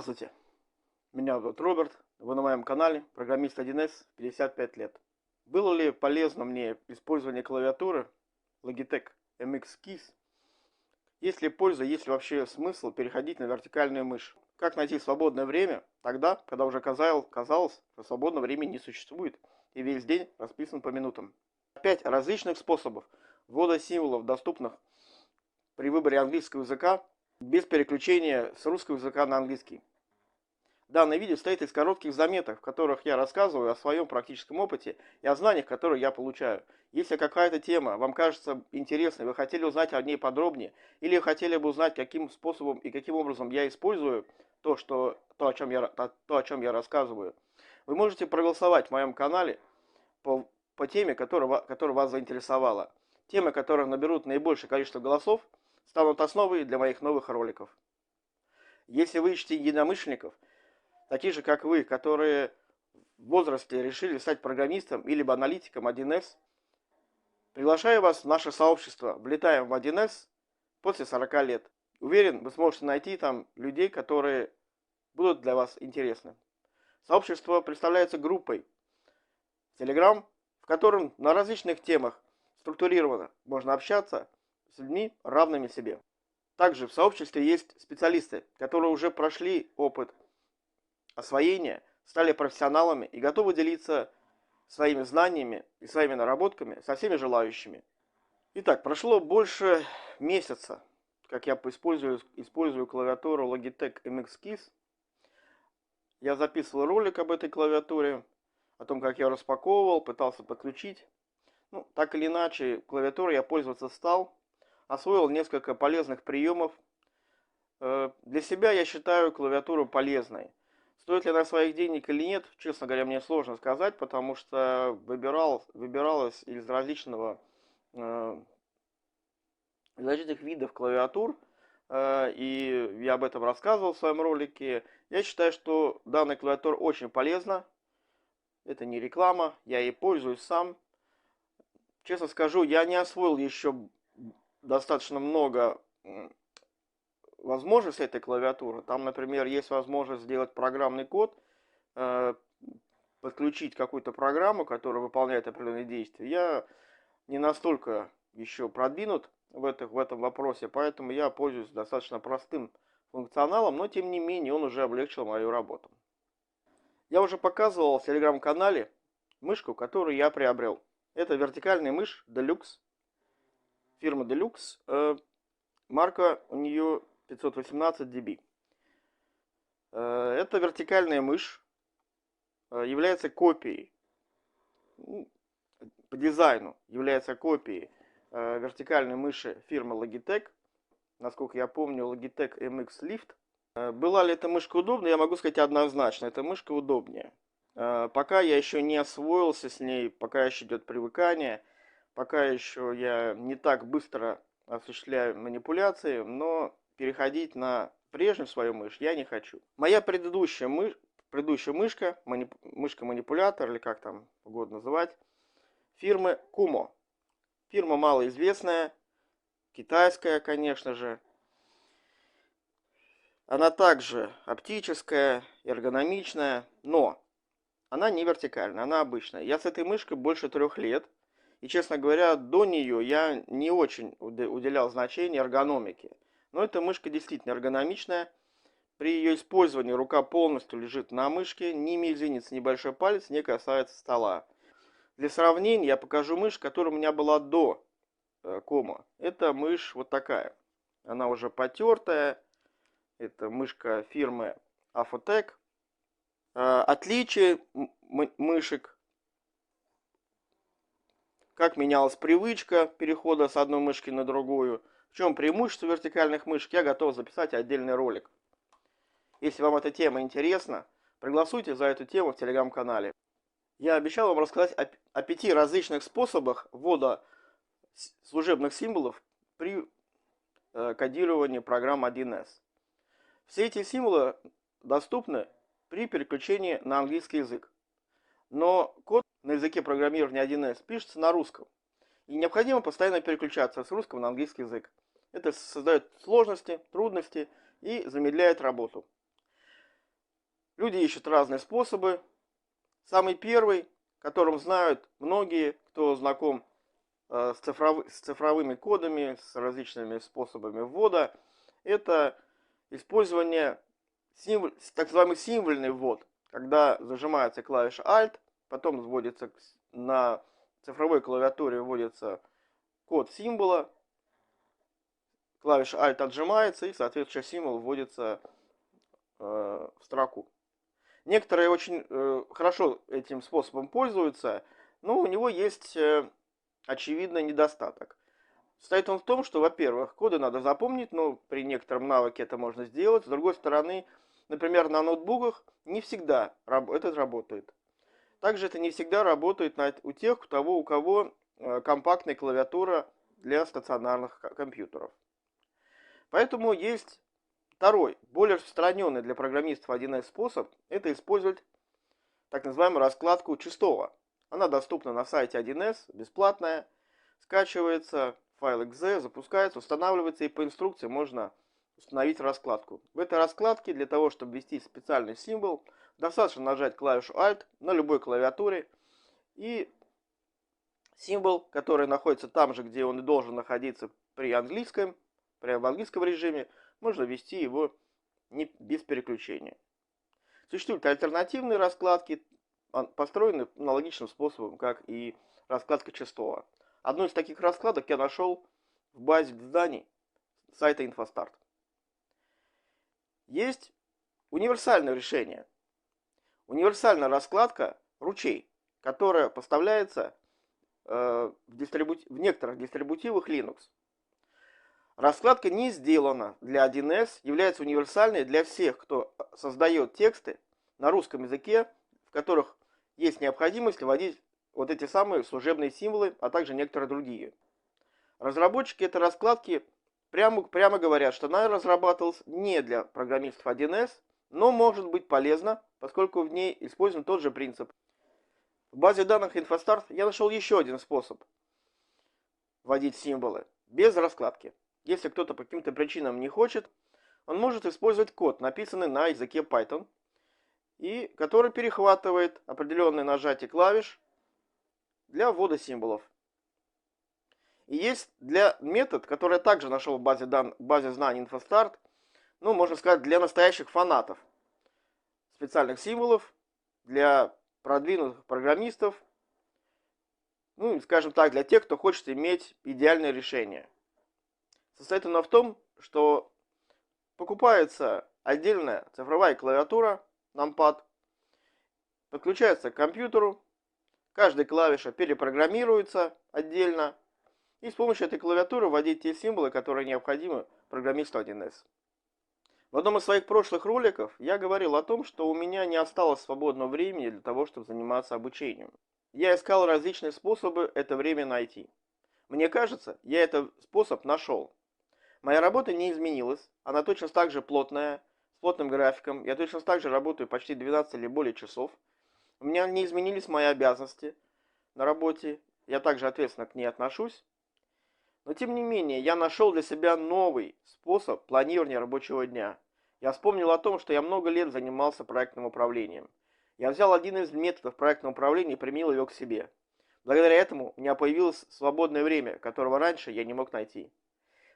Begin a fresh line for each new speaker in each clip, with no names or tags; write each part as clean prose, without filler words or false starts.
Здравствуйте, меня зовут Роберт, вы на моем канале программист 1С, 55 лет. Было ли полезно мне использование клавиатуры Logitech MX Keys? Есть ли польза, есть ли вообще смысл переходить на вертикальную мышь? Как найти свободное время тогда, когда уже казалось, что свободного времени не существует и весь день расписан по минутам? 5 различных способов ввода символов, доступных при выборе английского языка без переключения с русского языка на английский. Данное видео состоит из коротких заметок, в которых я рассказываю о своем практическом опыте и о знаниях, которые я получаю. Если какая-то тема вам кажется интересной, вы хотели узнать о ней подробнее, или хотели бы узнать, каким способом и каким образом я использую то, о чем я рассказываю, вы можете проголосовать в моем канале по теме, которая вас заинтересовала. Темы, которые наберут наибольшее количество голосов, станут основой для моих новых роликов. Если вы ищете единомышленников, такие же, как вы, которые в возрасте решили стать программистом или аналитиком 1С, приглашаю вас в наше сообщество «Влетаем в 1С» после 40 лет. Уверен, вы сможете найти там людей, которые будут для вас интересны. Сообщество представляется группой в Telegram, в котором на различных темах структурированно можно общаться с людьми, равными себе. Также в сообществе есть специалисты, которые уже прошли опыт освоения, стали профессионалами и готовы делиться своими знаниями и своими наработками со всеми желающими. Итак, прошло больше месяца, как я использую клавиатуру Logitech MX Keys. Я записывал ролик об этой клавиатуре, о том, как я распаковывал, пытался подключить. Так или иначе, клавиатурой я пользоваться стал, освоил несколько полезных приемов. Для себя я считаю клавиатуру полезной. Стоит ли она своих денег или нет, честно говоря, мне сложно сказать, потому что выбиралось из различных видов клавиатур, и я об этом рассказывал в своем ролике. Я считаю, что данная клавиатура очень полезна. Это не реклама, я ей пользуюсь сам. Честно скажу, я не освоил еще достаточно много возможностей этой клавиатуры. Там, например, есть возможность сделать программный код, подключить какую-то программу, которая выполняет определенные действия. Я не настолько еще продвинут в этом вопросе, поэтому я пользуюсь достаточно простым функционалом, но тем не менее он уже облегчил мою работу. Я уже показывал в телеграм-канале мышку, которую я приобрел. Это вертикальная мышь Deluxe, фирма Deluxe, марка у нее 518DB. Эта вертикальная мышь является копией, по дизайну является копией вертикальной мыши фирмы Logitech. Насколько я помню, Logitech MX Lift. Была ли эта мышка удобна? Я могу сказать однозначно, эта мышка удобнее. Пока я еще не освоился с ней, пока еще идет привыкание, пока еще я не так быстро осуществляю манипуляции, но переходить на прежнюю свою мышь я не хочу. Моя предыдущая мышка, мышка-манипулятор, или как там угодно называть, фирмы Kumo. Фирма малоизвестная, китайская, конечно же. Она также оптическая, эргономичная, но она не вертикальная, она обычная. Я с этой мышкой больше 3 лет. И, честно говоря, до нее я не очень уделял значения эргономике. Но эта мышка действительно эргономичная. При ее использовании рука полностью лежит на мышке, ни мизинец, ни большой палец не касается стола. Для сравнения я покажу мышь, которая у меня была до Kumo. Это мышь вот такая. Она уже потертая. Это мышка фирмы Afotec. Отличие мышек. Как менялась привычка перехода с одной мышки на другую. В чем преимущество вертикальных мышек, я готов записать отдельный ролик. Если вам эта тема интересна, проголосуйте за эту тему в телеграм-канале. Я обещал вам рассказать о 5 различных способах ввода служебных символов при кодировании программ 1С. Все эти символы доступны при переключении на английский язык. Но код на языке программирования 1С пишется на русском. И необходимо постоянно переключаться с русского на английский язык. Это создает сложности, трудности и замедляет работу. Люди ищут разные способы. Самый первый, которым знают многие, кто знаком с цифровыми кодами, с различными способами ввода, это использование так называемый символьный ввод, когда зажимается клавиша Alt, потом вводится на цифровой клавиатуре вводится код символа, клавиша Alt отжимается и соответствующий символ вводится в строку. Некоторые очень хорошо этим способом пользуются, но у него есть очевидный недостаток. Состоит он в том, что, во-первых, коды надо запомнить, но при некотором навыке это можно сделать. С другой стороны, например, на ноутбуках не всегда это работает. Также это не всегда работает у тех, у кого компактная клавиатура для стационарных компьютеров. Поэтому есть второй, более распространенный для программистов 1С способ, это использовать так называемую раскладку Чистова. Она доступна на сайте 1С, бесплатная, скачивается, файл .exe, запускается, устанавливается, и по инструкции можно установить раскладку. В этой раскладке для того, чтобы ввести специальный символ, достаточно нажать клавишу Alt на любой клавиатуре, и символ, который находится там же, где он и должен находиться в английском режиме, можно ввести его без переключения. Существуют альтернативные раскладки, построены аналогичным способом, как и раскладка Чистова. Одну из таких раскладок я нашел в базе знаний сайта InfoStart. Есть универсальное решение. Универсальная раскладка ручей, которая поставляется в некоторых дистрибутивах Linux. Раскладка не сделана для 1С, является универсальной для всех, кто создает тексты на русском языке, в которых есть необходимость вводить вот эти самые служебные символы, а также некоторые другие. Разработчики этой раскладки прямо говорят, что она разрабатывалась не для программистов 1С, но может быть полезна, поскольку в ней использован тот же принцип. В базе данных InfoStart я нашел еще один способ вводить символы без раскладки. Если кто-то по каким-то причинам не хочет, он может использовать код, написанный на языке Python, и который перехватывает определенное нажатие клавиш для ввода символов. И есть метод, который я также нашел в базе знаний InfoStart, можно сказать, для настоящих фанатов специальных символов, для продвинутых программистов, скажем так, для тех, кто хочет иметь идеальное решение. Состоит оно в том, что покупается отдельная цифровая клавиатура, numpad, подключается к компьютеру, каждая клавиша перепрограммируется отдельно, и с помощью этой клавиатуры вводить те символы, которые необходимы программисту 1С. В одном из своих прошлых роликов я говорил о том, что у меня не осталось свободного времени для того, чтобы заниматься обучением. Я искал различные способы это время найти. Мне кажется, я этот способ нашел. Моя работа не изменилась, она точно так же плотная, с плотным графиком, я точно так же работаю почти 12 или более часов. У меня не изменились мои обязанности на работе, я также ответственно к ней отношусь. Но тем не менее, я нашел для себя новый способ планирования рабочего дня. Я вспомнил о том, что я много лет занимался проектным управлением. Я взял один из методов проектного управления и применил его к себе. Благодаря этому у меня появилось свободное время, которого раньше я не мог найти.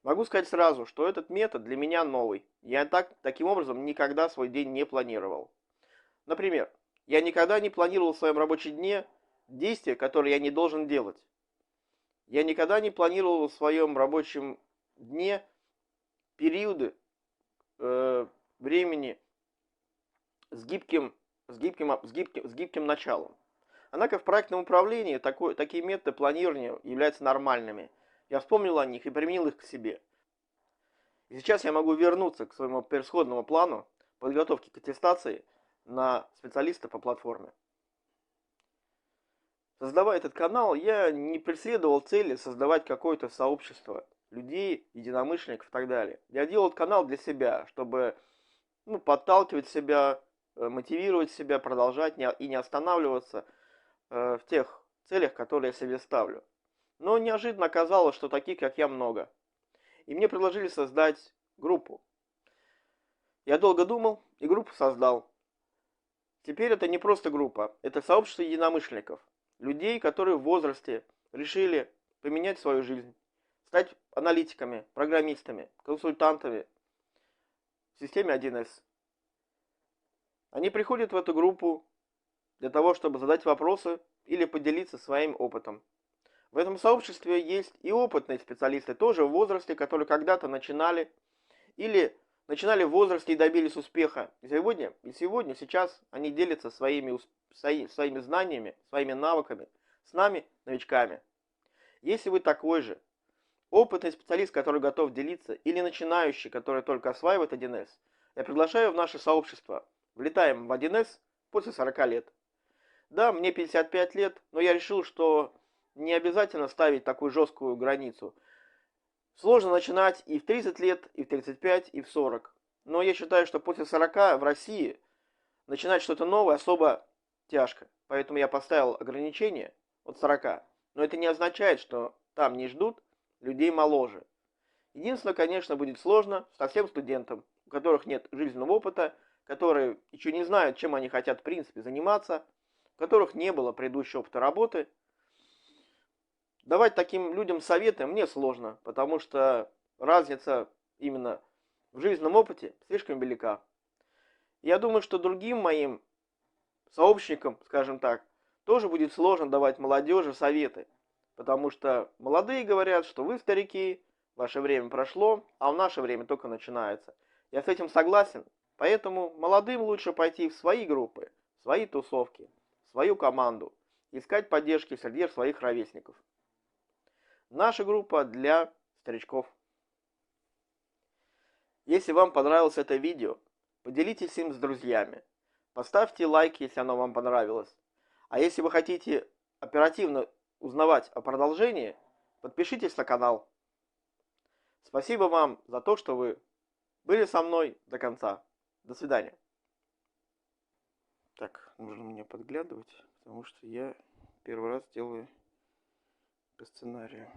Могу сказать сразу, что этот метод для меня новый. Я таким образом никогда свой день не планировал. Например, я никогда не планировал в своем рабочем дне действия, которые я не должен делать. Я никогда не планировал в своем рабочем дне периоды времени с гибким началом. Однако в проектном управлении такие методы планирования являются нормальными. Я вспомнил о них и применил их к себе. И сейчас я могу вернуться к своему пересходному плану подготовки к аттестации на специалиста по платформе. Создавая этот канал, я не преследовал цели создавать какое-то сообщество людей, единомышленников и так далее. Я делал этот канал для себя, чтобы подталкивать себя, мотивировать себя, продолжать и не останавливаться в тех целях, которые я себе ставлю. Но неожиданно оказалось, что таких, как я, много. И мне предложили создать группу. Я долго думал и группу создал. Теперь это не просто группа, это сообщество единомышленников. Людей, которые в возрасте решили поменять свою жизнь, стать аналитиками, программистами, консультантами в системе 1С. Они приходят в эту группу для того, чтобы задать вопросы или поделиться своим опытом. В этом сообществе есть и опытные специалисты, тоже в возрасте, которые когда-то начинали или начинали в возрасте и добились успеха. И сегодня, сейчас они делятся своими знаниями, своими навыками с нами, новичками. Если вы такой же опытный специалист, который готов делиться, или начинающий, который только осваивает 1С, я приглашаю в наше сообщество. Влетаем в 1С после 40 лет. Да, мне 55 лет, но я решил, что не обязательно ставить такую жесткую границу. Сложно начинать и в 30 лет, и в 35, и в 40. Но я считаю, что после 40 в России начинать что-то новое особо тяжко. Поэтому я поставил ограничение от 40. Но это не означает, что там не ждут людей моложе. Единственное, конечно, будет сложно совсем студентам, у которых нет жизненного опыта, которые еще не знают, чем они хотят в принципе заниматься, у которых не было предыдущего опыта работы. Давать таким людям советы мне сложно, потому что разница именно в жизненном опыте слишком велика. Я думаю, что другим моим сообщникам, скажем так, тоже будет сложно давать молодежи советы, потому что молодые говорят, что вы старики, ваше время прошло, а в наше время только начинается. Я с этим согласен, поэтому молодым лучше пойти в свои группы, в свои тусовки, в свою команду, искать поддержки среди своих ровесников. Наша группа для старичков. Если вам понравилось это видео, поделитесь им с друзьями. Поставьте лайк, если оно вам понравилось. А если вы хотите оперативно узнавать о продолжении, подпишитесь на канал. Спасибо вам за то, что вы были со мной до конца. До свидания. Так, нужно мне подглядывать, потому что я первый раз делаю по сценарию.